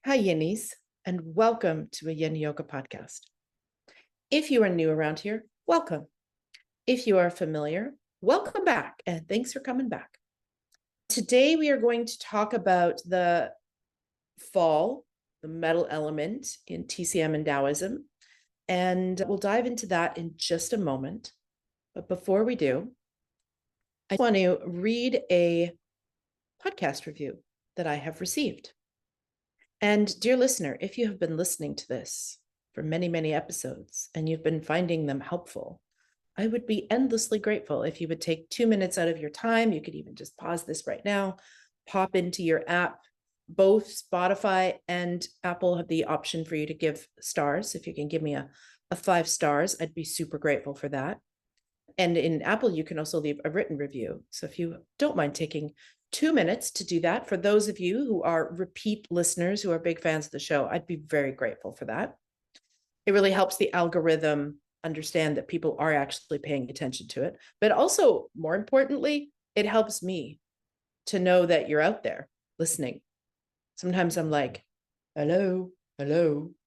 Hi, Yinnies, and welcome to a Yin Yoga podcast. If you are new around here, welcome. If you are familiar, welcome back, and thanks for coming back. Today, we are going to talk about the fall, the metal element in TCM and Taoism, and we'll dive into that in just a moment. But before we do, I want to read a podcast review that I have received. And dear listener, if you have been listening to this for many, many episodes and you've been finding them helpful, I would be endlessly grateful if you would take 2 minutes out of your time. You could even just pause this right now, pop into your app. Both Spotify and Apple have the option for you to give stars. If you can give me a 5 stars, I'd be super grateful for that. And in Apple, you can also leave a written review. So if you don't mind taking 2 minutes to do that, for those of you who are repeat listeners, who are big fans of the show, I'd be very grateful for that. It really helps the algorithm understand that people are actually paying attention to it. But also, more importantly, it helps me to know that you're out there listening. Sometimes I'm like, hello,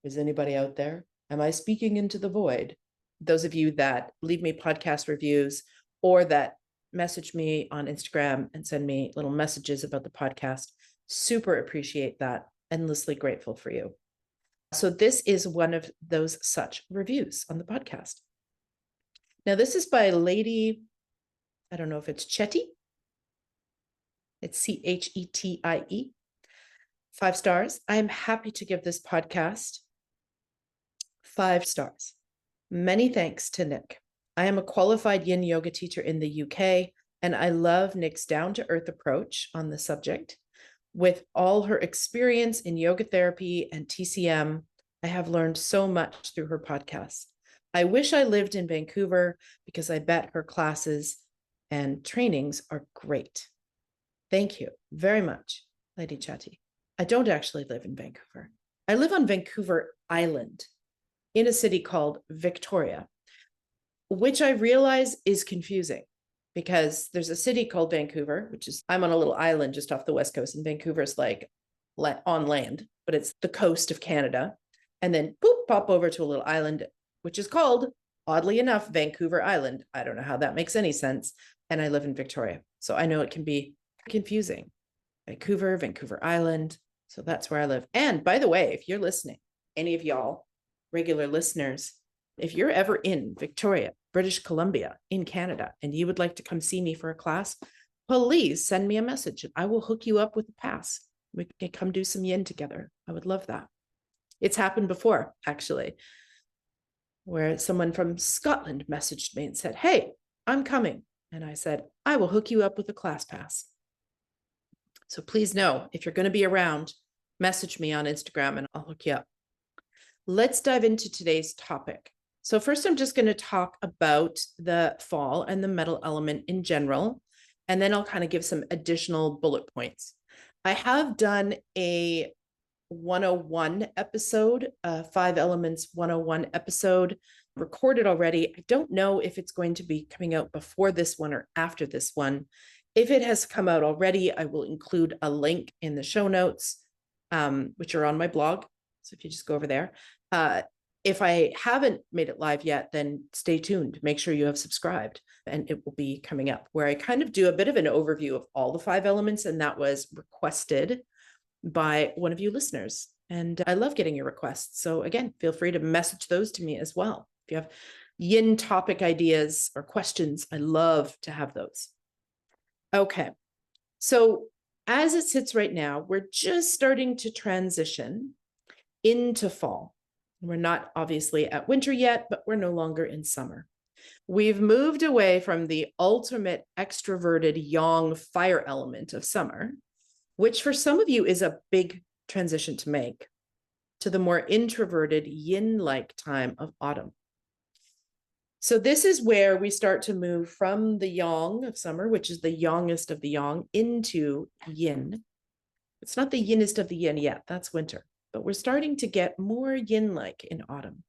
is anybody out there? Am I speaking into the void? Those of you that leave me podcast reviews or that message me on Instagram and send me little messages about the podcast, super appreciate that. Endlessly grateful for you. So this is one of those such reviews on the podcast. Now, this is by Lady, I don't know if it's Chetty. It's Chetie. 5 stars. I am happy to give this podcast 5 stars. Many thanks to Nick. I am a qualified Yin yoga teacher in the UK, and I love Nick's down-to-earth approach on the subject. With all her experience in yoga therapy and TCM, I have learned so much through her podcast. I wish I lived in Vancouver because I bet her classes and trainings are great. Thank you very much, Lady Chatty. I don't actually live in Vancouver. I live on Vancouver Island in a city called Victoria, which I realize is confusing because there's a city called Vancouver, which is, I'm on a little island just off the West Coast, and Vancouver's like on land, but it's the coast of Canada. And then pop over to a little island, which is called, oddly enough, Vancouver Island. I don't know how that makes any sense. And I live in Victoria. So I know it can be confusing. Vancouver Island. So that's where I live. And by the way, if you're listening, any of y'all regular listeners, if you're ever in Victoria, British Columbia, in Canada, and you would like to come see me for a class, please send me a message and I will hook you up with a pass. We can come do some yin together. I would love that. It's happened before, actually, where someone from Scotland messaged me and said, hey, I'm coming. And I said, I will hook you up with a class pass. So please know, if you're going to be around, message me on Instagram and I'll hook you up. Let's dive into today's topic. So first, I'm just going to talk about the fall and the metal element in general, and then I'll kind of give some additional bullet points. I have done a 101 episode, 5 Elements 101 episode, recorded already. I don't know if it's going to be coming out before this one or after this one. If it has come out already, I will include a link in the show notes, which are on my blog. So if you just go over there. If I haven't made it live yet, then stay tuned. Make sure you have subscribed and it will be coming up, where I kind of do a bit of an overview of all the 5 elements. And that was requested by one of you listeners. And I love getting your requests. So again, feel free to message those to me as well. If you have yin topic ideas or questions, I love to have those. Okay. So as it sits right now, we're just starting to transition into fall. We're not obviously at winter yet, but we're no longer in summer. We've moved away from the ultimate extroverted yang fire element of summer, which for some of you is a big transition to make, to the more introverted yin-like time of autumn. So this is where we start to move from the yang of summer, which is the yangest of the yang, into yin. It's not the yinnest of the yin yet, that's winter. But we're starting to get more yin-like in autumn.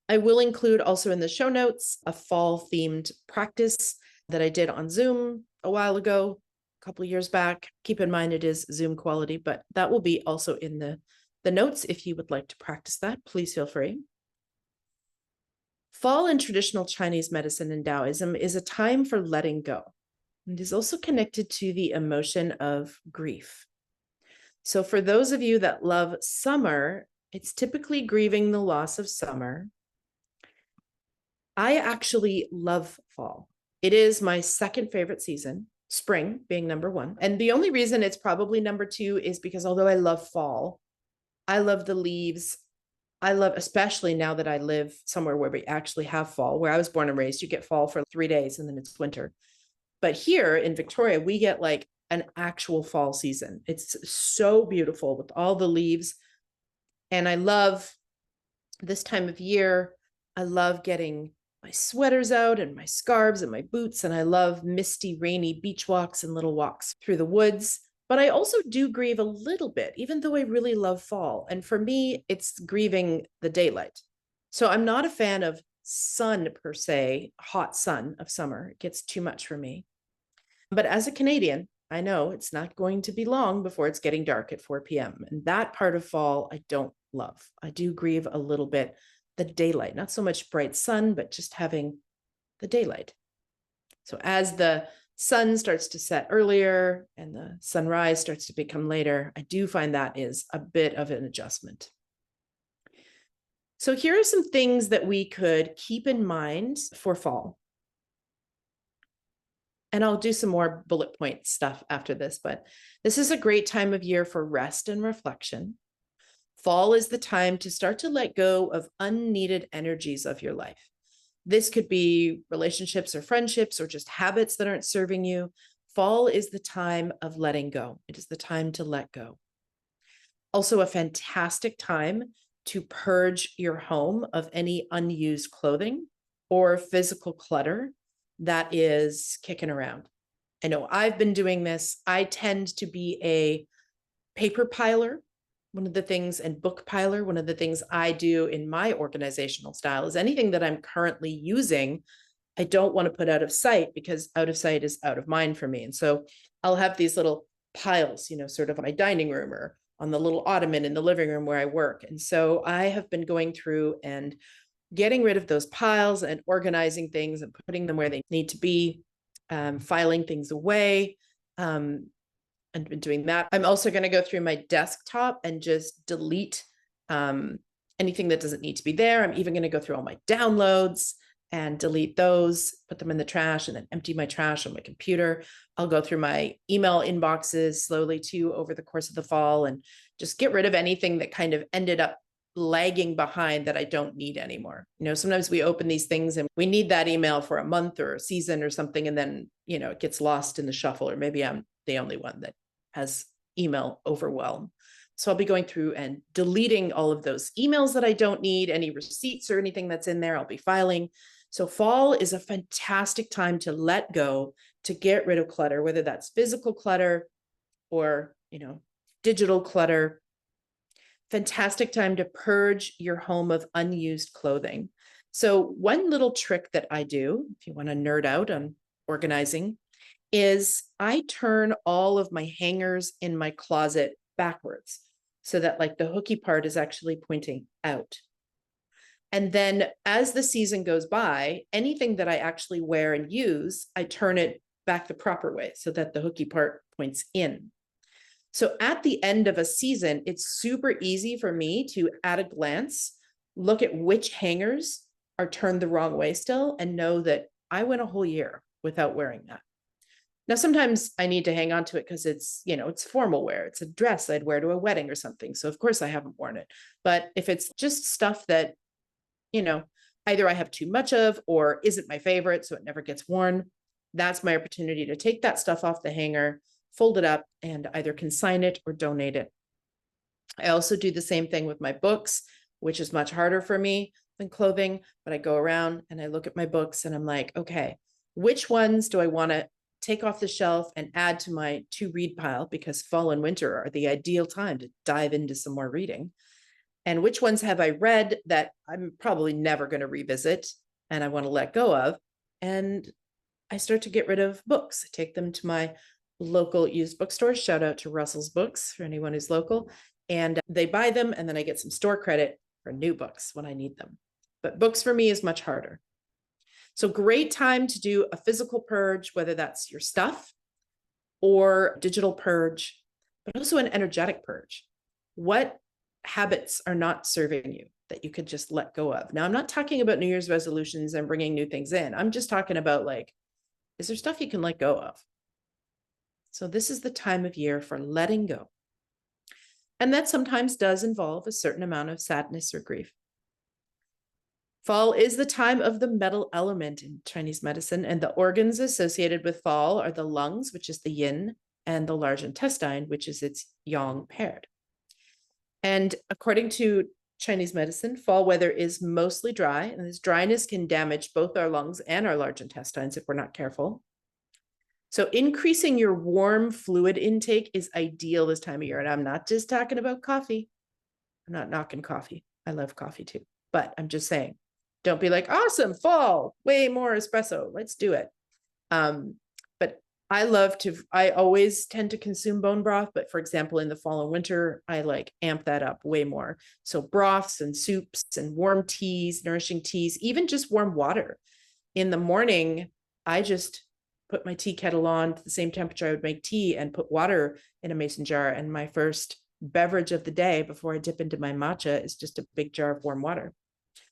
I will include also in the show notes a fall-themed practice that I did on Zoom a while ago. a couple of years back. Keep in mind it is Zoom quality, but that will be also in the notes. If you would like to practice that, please feel free. Fall in traditional Chinese medicine and Taoism is a time for letting go. It is also connected to the emotion of grief. So for those of you that love summer, it's typically grieving the loss of summer. I actually love fall. It is my second favorite season, spring being number one. And the only reason it's probably number two is because although I love fall, I love the leaves. I love, especially now that I live somewhere where we actually have fall, where I was born and raised, you get fall for 3 days and then it's winter. But here in Victoria, we get like an actual fall season. It's so beautiful with all the leaves. And I love this time of year. I love getting my sweaters out and my scarves and my boots. And I love misty, rainy beach walks and little walks through the woods. But I also do grieve a little bit, even though I really love fall. And for me, it's grieving the daylight. So I'm not a fan of sun per se, hot sun of summer. It gets too much for me. But as a Canadian, I know it's not going to be long before it's getting dark at 4 p.m. And that part of fall, I don't love. I do grieve a little bit the daylight, not so much bright sun, but just having the daylight. So as the sun starts to set earlier and the sunrise starts to become later, I do find that is a bit of an adjustment. So here are some things that we could keep in mind for fall. And I'll do some more bullet point stuff after this, but this is a great time of year for rest and reflection. Fall is the time to start to let go of unneeded energies of your life. This could be relationships or friendships or just habits that aren't serving you. Fall is the time of letting go. It is the time to let go. Also a fantastic time to purge your home of any unused clothing or physical clutter that is kicking around. I know I've been doing this. I tend to be a paper piler. One of the things, and book piler, one of the things I do in my organizational style is anything that I'm currently using, I don't want to put out of sight because out of sight is out of mind for me. And so I'll have these little piles, sort of on my dining room or on the little ottoman in the living room where I work. And so I have been going through and getting rid of those piles and organizing things and putting them where they need to be, filing things away. And been doing that. I'm also going to go through my desktop and just delete anything that doesn't need to be there. I'm even going to go through all my downloads and delete those, put them in the trash, and then empty my trash on my computer. I'll go through my email inboxes slowly too over the course of the fall and just get rid of anything that kind of ended up lagging behind that I don't need anymore. Sometimes we open these things and we need that email for a month or a season or something, and then, it gets lost in the shuffle, or maybe I'm the only one that has email overwhelm. So I'll be going through and deleting all of those emails that I don't need, any receipts or anything that's in there, I'll be filing. So fall is a fantastic time to let go, to get rid of clutter, whether that's physical clutter or, digital clutter. Fantastic time to purge your home of unused clothing. So one little trick that I do, if you want to nerd out on organizing, is I turn all of my hangers in my closet backwards so that like the hooky part is actually pointing out. And then as the season goes by, anything that I actually wear and use, I turn it back the proper way so that the hooky part points in. So at the end of a season, it's super easy for me to, at a glance, look at which hangers are turned the wrong way still and know that I went a whole year without wearing that. Now, sometimes I need to hang on to it because it's, it's formal wear. It's a dress I'd wear to a wedding or something. So of course I haven't worn it. But if it's just stuff that, either I have too much of or isn't my favorite, so it never gets worn, that's my opportunity to take that stuff off the hanger, fold it up, and either consign it or donate it. I also do the same thing with my books, which is much harder for me than clothing, but I go around and I look at my books and I'm like, okay, which ones do I want to take off the shelf and add to my to read pile, because fall and winter are the ideal time to dive into some more reading. And which ones have I read that I'm probably never going to revisit and I want to let go of? And I start to get rid of books. I take them to my local used bookstores. Shout out to Russell's Books for anyone who's local. And they buy them, and then I get some store credit for new books when I need them. But books for me is much harder. So great time to do a physical purge, whether that's your stuff or digital purge, but also an energetic purge. What habits are not serving you that you could just let go of? Now, I'm not talking about New Year's resolutions and bringing new things in. I'm just talking about, like, is there stuff you can let go of? So this is the time of year for letting go. And that sometimes does involve a certain amount of sadness or grief. Fall is the time of the metal element in Chinese medicine, and the organs associated with fall are the lungs, which is the yin, and the large intestine, which is its yang paired. And according to Chinese medicine, fall weather is mostly dry, and this dryness can damage both our lungs and our large intestines if we're not careful. So increasing your warm fluid intake is ideal this time of year. And I'm not just talking about coffee. I'm not knocking coffee. I love coffee too. But I'm just saying, don't be like, awesome, fall, way more espresso. Let's do it. But I always tend to consume bone broth. But for example, in the fall and winter, I like amp that up way more. So broths and soups and warm teas, nourishing teas, even just warm water. In the morning, I just put my tea kettle on to the same temperature I would make tea and put water in a mason jar. And my first beverage of the day before I dip into my matcha is just a big jar of warm water.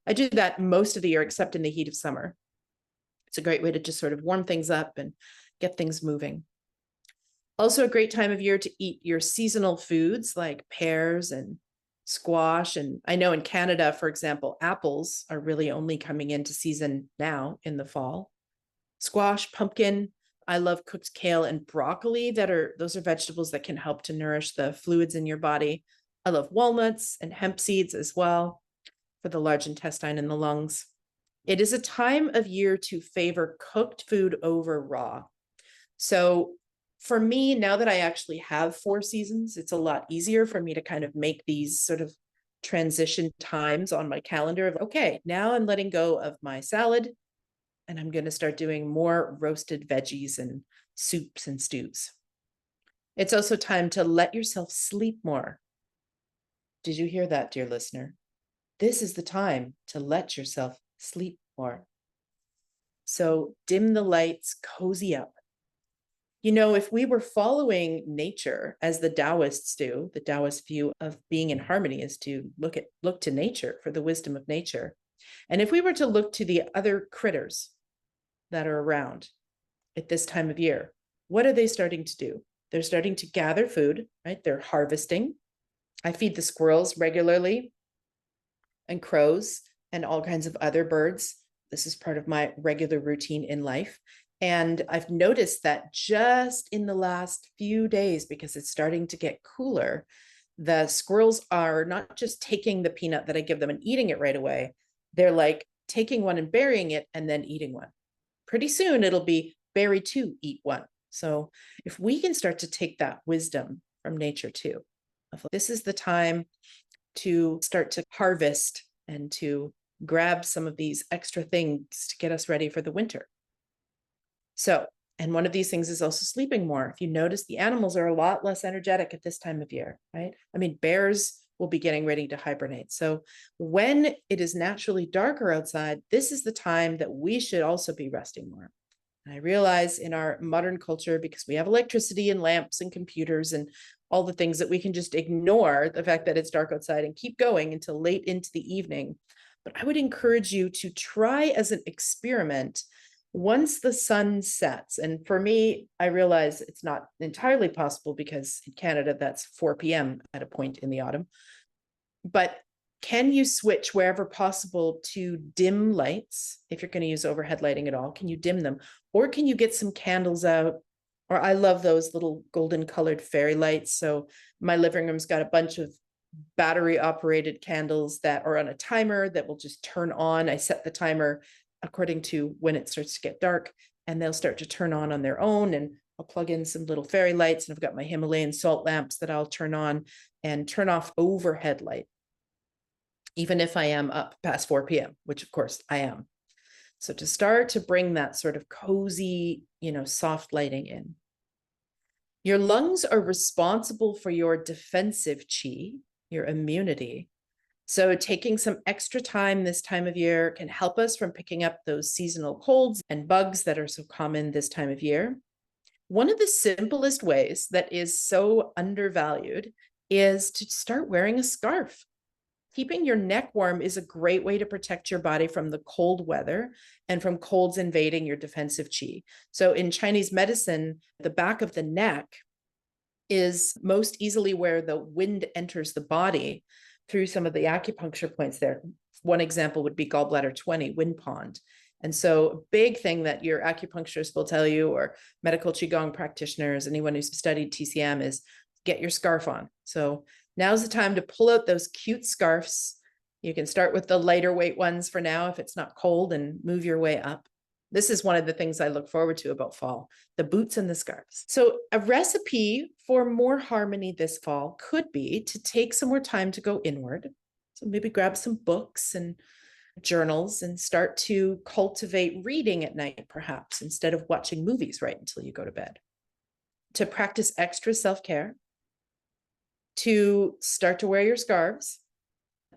I do that most of the year, except in the heat of summer. It's a great way to just sort of warm things up and get things moving. Also a great time of year to eat your seasonal foods like pears and squash. And I know in Canada, for example, apples are really only coming into season now in the fall. Squash, pumpkin. I love cooked kale and broccoli. Those are vegetables that can help to nourish the fluids in your body. I love walnuts and hemp seeds as well for the large intestine and the lungs. It is a time of year to favor cooked food over raw. So for me, now that I actually have 4 seasons, it's a lot easier for me to kind of make these sort of transition times on my calendar of, okay, now I'm letting go of my salad, and I'm going to start doing more roasted veggies and soups and stews. It's also time to let yourself sleep more. Did you hear that, dear listener? This is the time to let yourself sleep more. So dim the lights, cozy up. You know, if we were following nature as the Taoists do, the Taoist view of being in harmony is to look to nature for the wisdom of nature. And if we were to look to the other critters that are around at this time of year, what are they starting to do? They're starting to gather food, right? They're harvesting. I feed the squirrels regularly and crows and all kinds of other birds. This is part of my regular routine in life. And I've noticed that just in the last few days, because it's starting to get cooler, the squirrels are not just taking the peanut that I give them and eating it right away. They're like taking one and burying it and then eating one. Pretty soon it'll be bury 2, eat 1. So if we can start to take that wisdom from nature too, this is the time to start to harvest and to grab some of these extra things to get us ready for the winter. So, and one of these things is also sleeping more. If you notice, the animals are a lot less energetic at this time of year, right? I mean, bears will be getting ready to hibernate. So when it is naturally darker outside, this is the time that we should also be resting more. And I realize in our modern culture, because we have electricity and lamps and computers and all the things, that we can just ignore the fact that it's dark outside and keep going until late into the evening. But I would encourage you to try as an experiment once the sun sets. And for me, I realize it's not entirely possible because in Canada, that's 4 p.m. at a point in the autumn. But can you switch wherever possible to dim lights? If you're going to use overhead lighting at all, can you dim them? Or can you get some candles out? Or I love those little golden colored fairy lights. So my living room's got a bunch of battery operated candles that are on a timer that will just turn on. I set the timer according to when it starts to get dark, and they'll start to turn on their own. And I'll plug in some little fairy lights, and I've got my Himalayan salt lamps that I'll turn on and turn off overhead light, even if I am up past 4 p.m., which of course I am. So to start to bring that sort of cozy, soft lighting in. Your lungs are responsible for your defensive chi, your immunity. So taking some extra time this time of year can help us from picking up those seasonal colds and bugs that are so common this time of year. One of the simplest ways that is so undervalued is to start wearing a scarf. Keeping your neck warm is a great way to protect your body from the cold weather and from colds invading your defensive chi. So in Chinese medicine, the back of the neck is most easily where the wind enters the body through some of the acupuncture points there. One example would be gallbladder 20, wind pond. And so a big thing that your acupuncturist will tell you, or medical qigong practitioners, anyone who's studied TCM, is get your scarf on. So now's the time to pull out those cute scarves. You can start with the lighter weight ones for now if it's not cold, and move your way up. This is one of the things I look forward to about fall, the boots and the scarves. So a recipe for more harmony this fall could be to take some more time to go inward. So maybe grab some books and journals and start to cultivate reading at night, perhaps, instead of watching movies right until you go to bed. To practice extra self-care, to start to wear your scarves,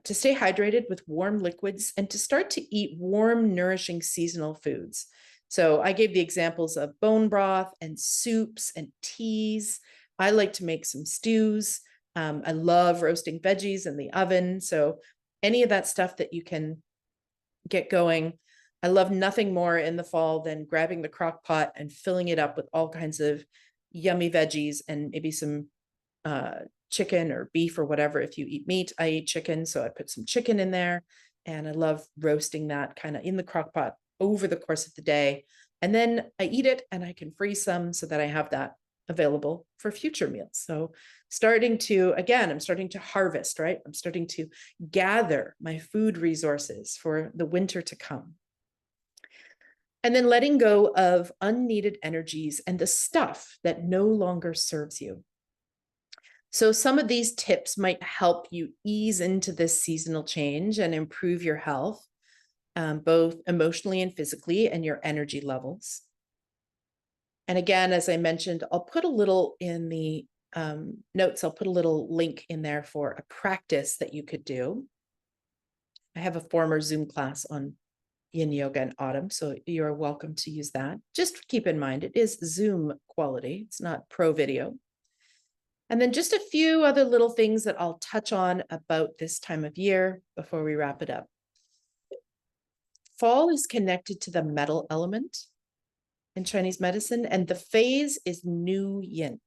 to stay hydrated with warm liquids, and to start to eat warm, nourishing seasonal foods. So I gave the examples of bone broth and soups and teas. I like to make some stews. I love roasting veggies in the oven. So any of that stuff that you can get going. I love nothing more in the fall than grabbing the crock pot and filling it up with all kinds of yummy veggies and maybe some chicken or beef or whatever. If you eat meat, I eat chicken, so I put some chicken in there, and I love roasting that kind of in the crock pot over the course of the day. And then I eat it and I can freeze some so that I have that available for future meals. So I'm starting to harvest, right? I'm starting to gather my food resources for the winter to come. And then letting go of unneeded energies and the stuff that no longer serves you. So some of these tips might help you ease into this seasonal change and improve your health, both emotionally and physically, and your energy levels. And again, as I mentioned, I'll put a little in the notes, I'll put a little link in there for a practice that you could do. I have a former Zoom class on yin yoga in autumn, so you're welcome to use that. Just keep in mind, it is Zoom quality. It's not pro video. And then just a few other little things that I'll touch on about this time of year before we wrap it up. Fall is connected to the metal element in Chinese medicine, and the phase is new yin.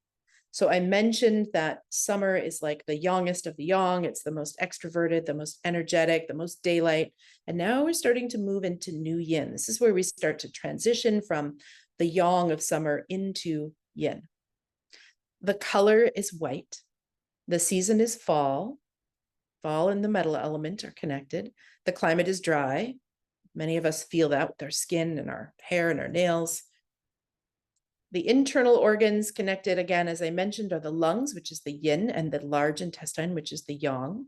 So I mentioned that summer is like the youngest of the young. It's the most extroverted, the most energetic, the most daylight. And now we're starting to move into new yin. This is where we start to transition from the yang of summer into yin. The color is white. The season is fall. Fall and the metal element are connected. The climate is dry. Many of us feel that with our skin and our hair and our nails. The internal organs connected, again, as I mentioned, are the lungs, which is the yin, and the large intestine, which is the yang.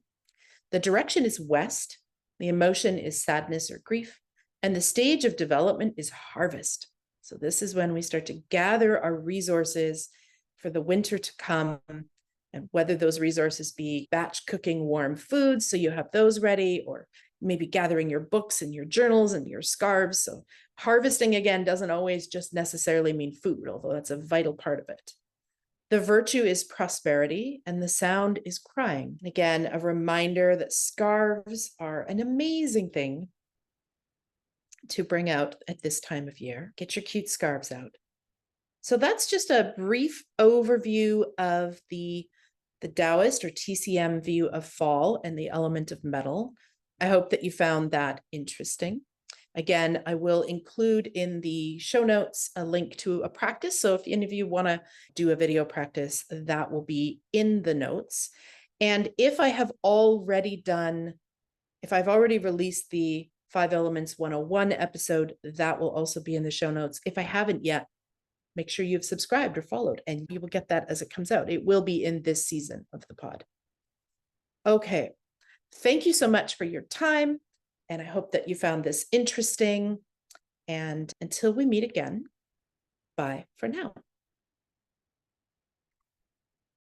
The direction is west. The emotion is sadness or grief. And the stage of development is harvest. So this is when we start to gather our resources for the winter to come, and whether those resources be batch cooking warm foods, so you have those ready, or maybe gathering your books and your journals and your scarves. So harvesting, again, doesn't always just necessarily mean food, although that's a vital part of it. The virtue is prosperity, and the sound is crying. Again, a reminder that scarves are an amazing thing to bring out at this time of year. Get your cute scarves out. So that's just a brief overview of the Taoist or TCM view of fall and the element of metal. I hope that you found that interesting. Again, I will include in the show notes a link to a practice. So if any of you want to do a video practice, that will be in the notes. And if I've already released the 5 Elements 101 episode, that will also be in the show notes. If I haven't yet, make sure you've subscribed or followed, and you will get that as it comes out. It will be in this season of the pod. Okay. Thank you so much for your time, and I hope that you found this interesting. And until we meet again, bye for now.